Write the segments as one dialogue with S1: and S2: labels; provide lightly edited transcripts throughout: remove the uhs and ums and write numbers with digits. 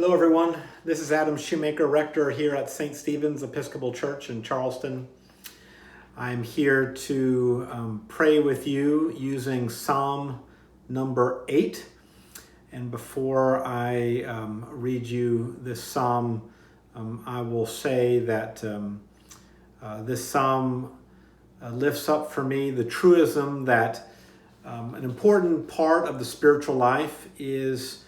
S1: Hello everyone, this is Adam Shoemaker, Rector here at St. Stephen's Episcopal Church in Charleston. I'm here to pray with you using Psalm number 8. And before I read you this psalm, I will say that this psalm lifts up for me the truism that an important part of the spiritual life is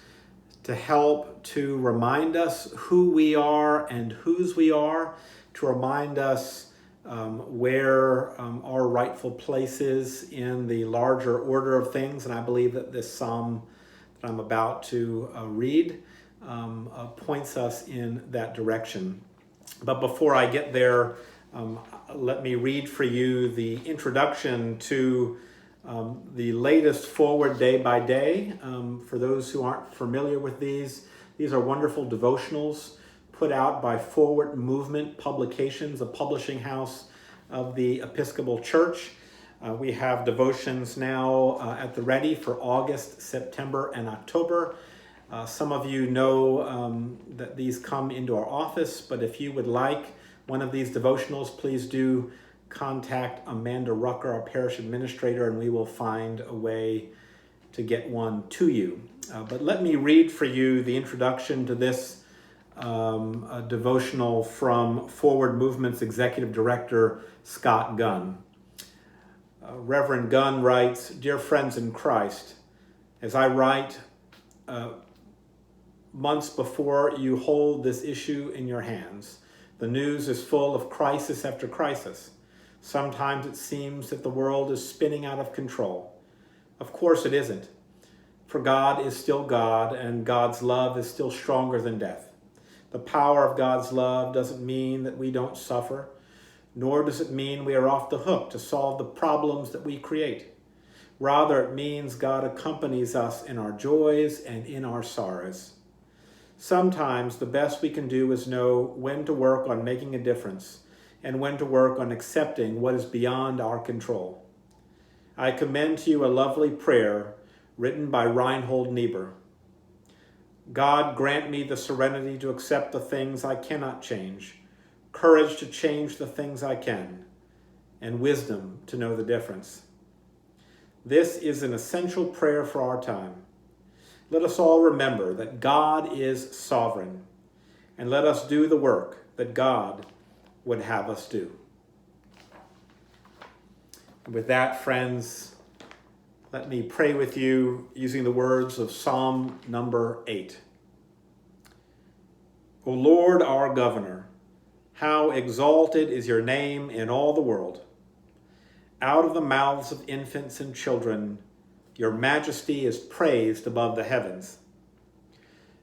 S1: to help to remind us who we are and whose we are, to remind us where our rightful place is in the larger order of things. And I believe that this psalm that I'm about to read points us in that direction. But before I get there, let me read for you the introduction to the latest Forward Day by Day. For those who aren't familiar with these are wonderful devotionals put out by Forward Movement Publications, a publishing house of the Episcopal Church. We have devotions now at the ready for August, September, and October. Some of you know that these come into our office, but if you would like one of these devotionals, please do contact Amanda Rucker, our parish administrator, and we will find a way to get one to you. But let me read for you the introduction to this devotional from Forward Movement's Executive Director, Scott Gunn. Reverend Gunn writes, "Dear friends in Christ, as I write months before you hold this issue in your hands, the news is full of crisis after crisis. Sometimes it seems that the world is spinning out of control. Of course it isn't, for God is still God, and God's love is still stronger than death. The power of God's love doesn't mean that we don't suffer, nor does it mean we are off the hook to solve the problems that we create. Rather, it means God accompanies us in our joys and in our sorrows. Sometimes the best we can do is know when to work on making a difference and when to work on accepting what is beyond our control. I commend to you a lovely prayer written by Reinhold Niebuhr. God, grant me the serenity to accept the things I cannot change, courage to change the things I can, and wisdom to know the difference." This is an essential prayer for our time. Let us all remember that God is sovereign, and let us do the work that God would have us do. And with that, friends, let me pray with you using the words of Psalm number 8. O Lord, our governor, how exalted is your name in all the world. Out of the mouths of infants and children, your majesty is praised above the heavens.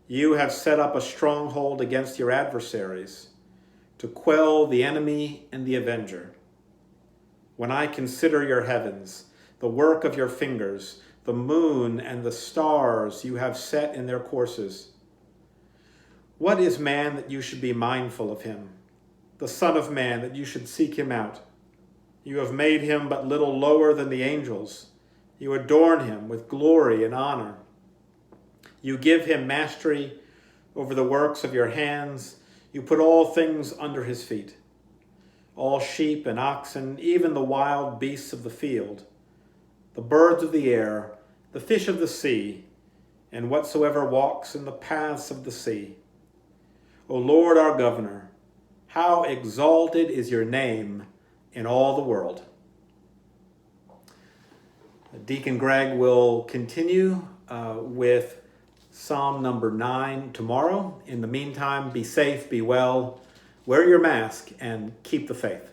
S1: You have set up a stronghold against your adversaries, to quell the enemy and the avenger. When I consider your heavens, the work of your fingers, the moon and the stars you have set in their courses. What is man that you should be mindful of him, the Son of Man that you should seek him out? You have made him but little lower than the angels. You adorn him with glory and honor. You give him mastery over the works of your hands. You put all things under his feet, all sheep and oxen, even the wild beasts of the field, the birds of the air, the fish of the sea, and whatsoever walks in the paths of the sea. O Lord, our governor, how exalted is your name in all the world." Deacon Greg will continue with Psalm number 9 tomorrow. In the meantime, be safe, be well, wear your mask, and keep the faith.